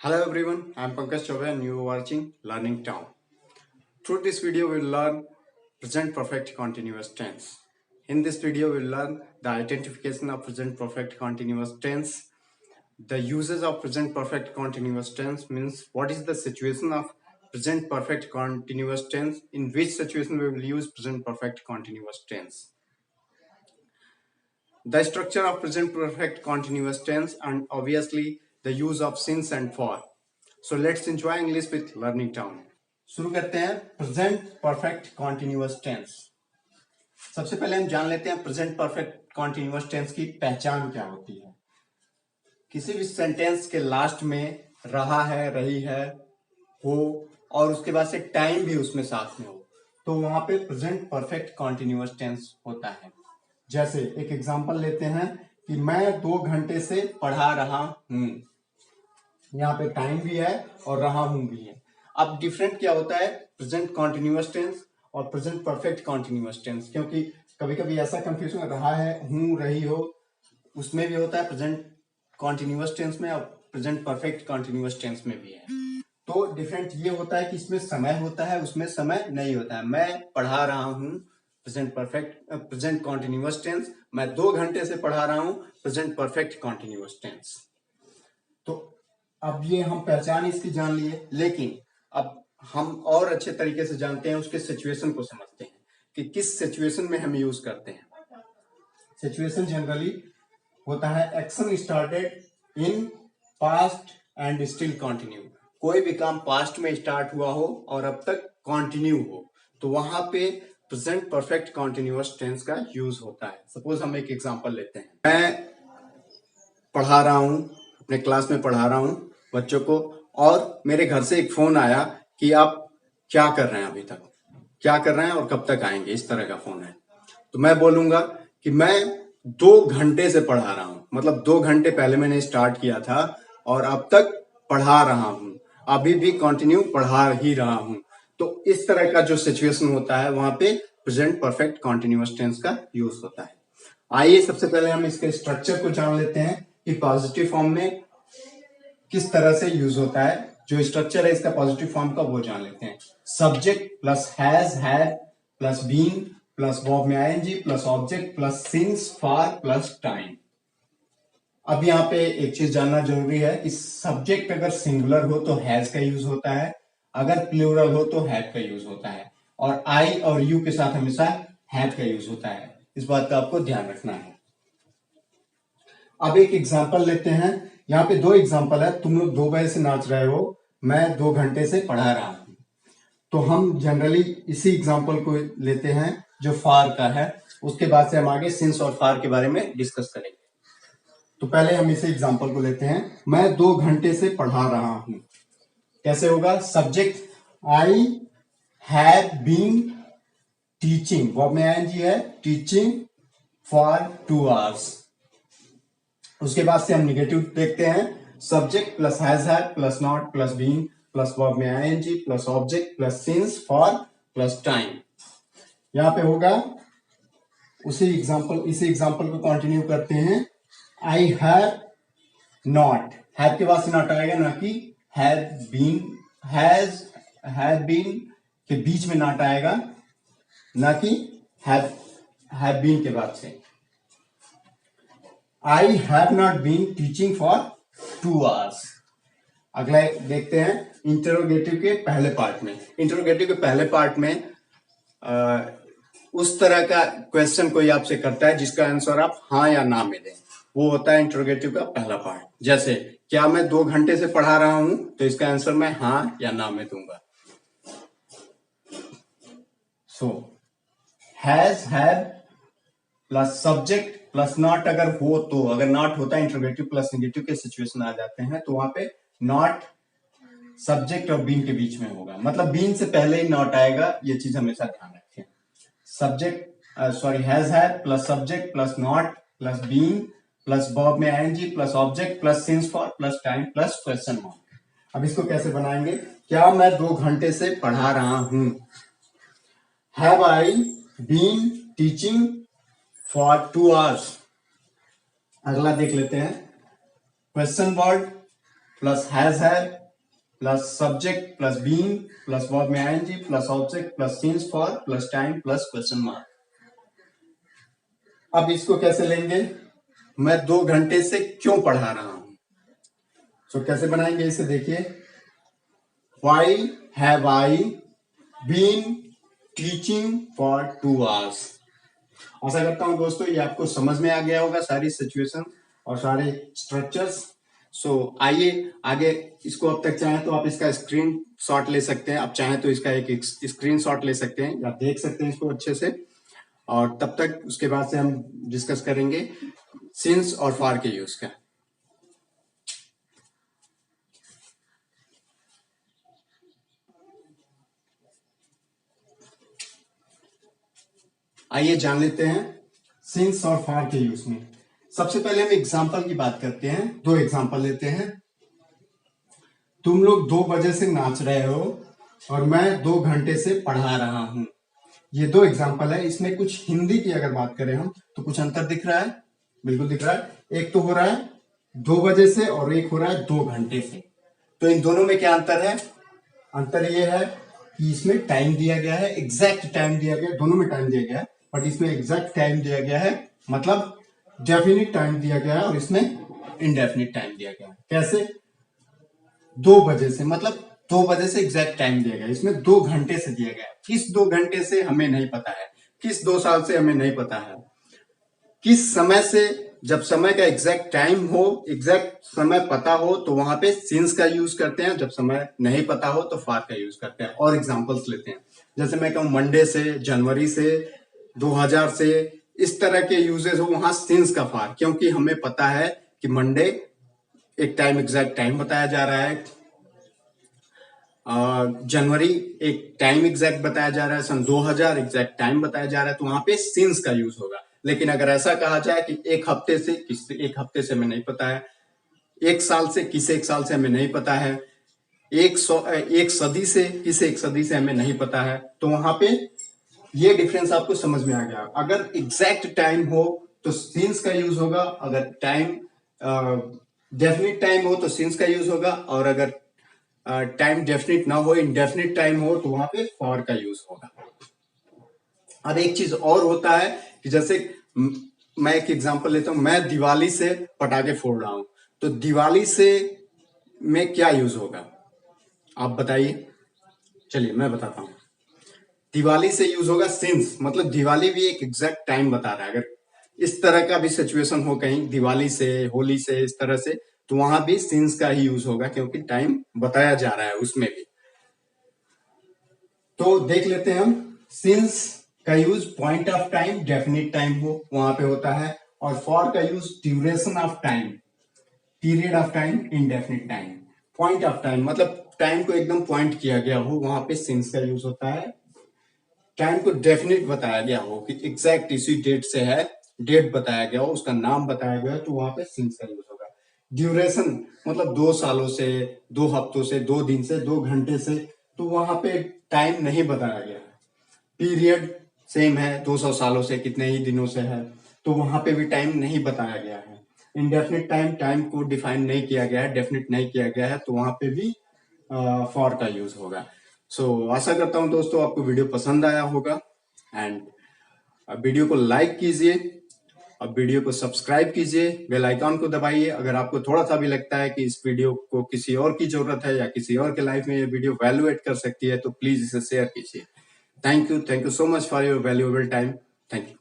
Hello everyone, I am Pankaj Chaubey and you are watching Learning Town. Through this video, we will learn present perfect continuous tense. In this video, we will learn the identification of present perfect continuous tense. The uses of present perfect continuous tense means what is the situation of present perfect continuous tense, in which situation we will use present perfect continuous tense. The structure of present perfect continuous tense and obviously the use of since and for. So let's enjoy English with Learning Town. शुरू करते हैं present perfect continuous tense. सबसे पहले हम जान लेते हैं present perfect continuous tense की पहचान क्या होती है। किसी भी सेंटेंस के लास्ट में रहा है, रही है, हो और उसके बाद से टाइम भी उसमें साथ में हो तो वहां पे प्रेजेंट परफेक्ट कॉन्टिन्यूअस टेंस होता है। जैसे एक एग्जांपल लेते हैं कि मैं 2 घंटे से पढ़ा रहा हूं। यहाँ पे टाइम भी है और रहा हूं भी है। अब डिफरेंट क्या होता है प्रेजेंट कॉन्टिन्यूअस टेंस और प्रेजेंट परफेक्ट कॉन्टिन्यूअस टेंस, क्योंकि कभी कभी ऐसा कंफ्यूजन रहा है, हूं, रही हो, उसमें भी होता है प्रेजेंट कॉन्टिन्यूअस टेंस में और प्रेजेंट परफेक्ट कॉन्टिन्यूअस टेंस में भी है। तो डिफरेंट ये होता है कि इसमें समय होता है, उसमें समय नहीं होता है। मैं पढ़ा रहा हूं present perfect present continuous tense, मैं 2 घंटे से पढ़ा रहा हूं प्रेजेंट परफेक्ट कॉन्टिन्यूअस टेंस। तो अब ये हम पहचान इसकी जान लिए, लेकिन अब हम और अच्छे तरीके से जानते हैं, उसके सिचुएशन को समझते हैं कि किस सिचुएशन में हम यूज करते हैं। सिचुएशन जनरली होता है action started in past and still continue. कोई भी काम पास्ट में स्टार्ट हुआ हो और अब तक कंटिन्यू हो तो वहां पे प्रेजेंट परफेक्ट कंटिन्यूअस टेंस का यूज होता है। सपोज हम एक एग्जांपल लेते हैं, मैं पढ़ा रहा हूं, अपने क्लास में पढ़ा रहा हूं बच्चों को, और मेरे घर से एक फोन आया कि आप क्या कर रहे हैं, अभी तक क्या कर रहे हैं और कब तक आएंगे, इस तरह का फोन है। तो मैं बोलूंगा कि मैं 2 घंटे से पढ़ा रहा हूं, मतलब 2 घंटे पहले मैंने स्टार्ट किया था और अब तक पढ़ा रहा हूं, अभी भी कंटिन्यू पढ़ा ही रहा हूं। तो इस तरह का जो सिचुएशन होता है वहां पे प्रेजेंट परफेक्ट कंटिन्यूअस टेंस का यूज होता है। आइए सबसे पहले हम इसके स्ट्रक्चर को जान लेते हैं कि पॉजिटिव फॉर्म में किस तरह से यूज होता है। जो स्ट्रक्चर है इसका पॉजिटिव फॉर्म का वो जान लेते हैं। Subject plus has, had plus been plus verb में ING plus object plus since for plus time. अब यहाँ पे एक चीज जानना जरूरी है कि सब्जेक्ट अगर सिंगुलर हो तो हैज का यूज होता है, अगर प्लूरल हो तो हैड का यूज होता है, और आई और यू के साथ हमेशा हैड का यूज होता है। इस बात का आपको ध्यान रखना है। अब एक एग्जाम्पल लेते हैं। यहाँ पे 2 एग्जाम्पल है। तुम लोग 2 बजे से नाच रहे हो, मैं 2 घंटे से पढ़ा रहा हूं। तो हम जनरली इसी एग्जाम्पल को लेते हैं जो फार का है, उसके बाद से हम आगे सिंस और फार के बारे में डिस्कस करेंगे। तो पहले हम इसी एग्जाम्पल को लेते हैं, मैं 2 घंटे से पढ़ा रहा हूं। कैसे होगा? Subject I have been teaching, verb में आईएनजी है, टीचिंग फॉर 2 आवर्स। उसके बाद से हम निगेटिव देखते हैं, subject plus has had plus not plus been plus verb में ING plus object plus since for plus time. यहां पे होगा इसी एग्जांपल को कंटिन्यू करते हैं। आई हैव नॉट, हैव के बाद से नॉट आएगा, ना कि हैव बीन, हैव बीन के बीच में नॉट आएगा, ना कि हैव बीन के बाद से। I have not been teaching for 2 hours. अगला देखते हैं इंटरोगेटिव के पहले पार्ट में। इंटरोगेटिव के पहले पार्ट में उस तरह का क्वेश्चन कोई आपसे करता है जिसका आंसर आप हाँ या ना में दें, वो होता है इंटरोगेटिव का पहला पार्ट। जैसे क्या मैं 2 घंटे से पढ़ा रहा हूं, तो इसका आंसर मैं हाँ या ना में दूंगा। So has have plus subject plus not अगर हो तो, अगर नॉट होता है इंटरोगेटिव प्लस नेगेटिव के सिचुएशन आ जाते हैं तो वहां पे नॉट सब्जेक्ट और बीन के बीच में होगा, मतलब बीन से पहले ही नॉट आएगा, ये चीज हमेशा ध्यान रखें। Subject has had plus subject plus not plus been plus verb में ING plus object plus since for plus time plus question mark. अब इसको कैसे बनाएंगे? क्या मैं 2 घंटे से पढ़ा रहा हूं, have I been teaching for 2 hours. अगला देख लेते हैं, क्वेश्चन वर्ड प्लस हैज है plus subject plus being plus verb में ING plus object plus since for plus time plus question mark. अब इसको कैसे लेंगे, मैं 2 घंटे से क्यों पढ़ा रहा हूं, तो कैसे बनाएंगे इसे देखिए, why have I been teaching for 2 hours। आशा करता हूं दोस्तों ये आपको समझ में आ गया होगा सारी सिचुएशन और सारे स्ट्रक्चर्स। सो आइए आगे, इसको अब तक चाहें तो आप इसका स्क्रीन शॉट ले सकते हैं, आप चाहें तो इसका एक स्क्रीन शॉट ले सकते हैं या देख सकते हैं इसको अच्छे से, और तब तक उसके बाद से हम डिस्कस करेंगे सिंस और फॉर के यूज का। आइए जान लेते हैं सिंस और फॉर के यूज में। सबसे पहले हम एग्जाम्पल की बात करते हैं, 2 एग्जाम्पल लेते हैं। तुम लोग 2 बजे से नाच रहे हो और मैं 2 घंटे से पढ़ा रहा हूं। ये 2 एग्जाम्पल है, इसमें कुछ हिंदी की अगर बात करें हम तो कुछ अंतर दिख रहा है, बिल्कुल दिख रहा है। एक तो हो रहा है 2 बजे से और एक हो रहा है 2 घंटे से। तो इन दोनों में क्या अंतर है, अंतर ये है कि इसमें टाइम दिया गया है, एग्जैक्ट टाइम दिया गया है, दोनों में टाइम दिया गया है, बट इसमें एग्जैक्ट टाइम दिया गया है, मतलब डेफिनिट टाइम दिया गया है, और इसमें इनडेफिनिट टाइम दिया गया है। कैसे, 2 बजे से मतलब 2 बजे से एग्जैक्ट टाइम दिया गया, इसमें 2 घंटे से दिया गया है। किस 2 घंटे से हमें नहीं पता है, किस 2 साल से हमें नहीं पता है, किस समय से, जब समय का एग्जैक्ट टाइम हो, एग्जैक्ट समय पता हो तो वहां पे सिंस का यूज करते हैं, जब समय नहीं पता हो तो फॉर का यूज करते हैं। और एग्जांपल्स लेते हैं, जैसे मैं कहूं मंडे से, जनवरी से, 2000 से, इस तरह के यूजेस हो वहां सिंस का फॉर, क्योंकि हमें पता है कि मंडे एक टाइम एग्जैक्ट टाइम बताया जा रहा है, जनवरी एक टाइम एग्जैक्ट बताया जा रहा है, सन 2000 एग्जैक्ट टाइम बताया जा रहा है, तो वहां पे सिंस का यूज होगा। लेकिन अगर ऐसा कहा जाए कि एक हफ्ते से, किस एक हफ्ते से हमें नहीं पता है, 1 साल से किस 1 साल से हमें नहीं पता है, एक सदी से किस 1 सदी से हमें नहीं पता है, तो वहां पे ये डिफरेंस आपको समझ में आ गया। अगर एग्जैक्ट टाइम हो तो सिंस का यूज होगा, अगर टाइम डेफिनिट टाइम हो तो सिंस का यूज होगा, और अगर टाइम डेफिनिट ना हो, इनडेफिनिट टाइम हो, तो वहां पे फॉर का यूज होगा। अब एक चीज और होता है कि जैसे मैं एक एग्जांपल लेता हूं, मैं दिवाली से पटाखे फोड़ रहा हूं, तो दिवाली से में क्या यूज होगा, आप बताइए। चलिए मैं बताता हूं, दिवाली से यूज होगा सिंस, मतलब दिवाली भी एक एग्जैक्ट टाइम बता रहा है। अगर इस तरह का भी सिचुएशन हो कहीं दिवाली से, होली से, इस तरह से, तो वहां भी सिंस का ही यूज होगा, क्योंकि टाइम बताया जा रहा है उसमें भी। तो देख लेते हैं हम, सिंस का use point of time, definite time हो वहां पे होता है, और फॉर का use duration of time, period of time, indefinite time. Point of time मतलब टाइम को एकदम पॉइंट किया गया हो, वहां पे सिंस का यूज होता है। टाइम को डेफिनिट बताया गया हो कि एग्जैक्ट इसी डेट से है, डेट बताया गया हो, उसका नाम बताया गया हो, तो वहां पे सिंस का यूज होगा। ड्यूरेशन मतलब 2 सालों से, 2 हफ्तों से, 2 दिन से, 2 घंटे से, तो वहां पे टाइम नहीं बताया गया है। पीरियड सेम है, 200 सालों से, कितने ही दिनों से है, तो वहां पे भी टाइम नहीं बताया गया है। इनडेफिनिट टाइम, टाइम को डिफाइन नहीं किया गया है, डेफिनिट नहीं किया गया है, तो वहां पे भी फॉर का यूज होगा। सो आशा करता हूं दोस्तों आपको वीडियो पसंद आया होगा, एंड वीडियो को लाइक कीजिए, अब वीडियो को सब्सक्राइब कीजिए, बेल आइकॉन को दबाइए। अगर आपको थोड़ा सा भी लगता है कि इस वीडियो को किसी और की जरूरत है या किसी और के लाइफ में ये वीडियो वैल्यू एड कर सकती है, तो प्लीज इसे शेयर कीजिए। Thank you so much for your valuable time. Thank you.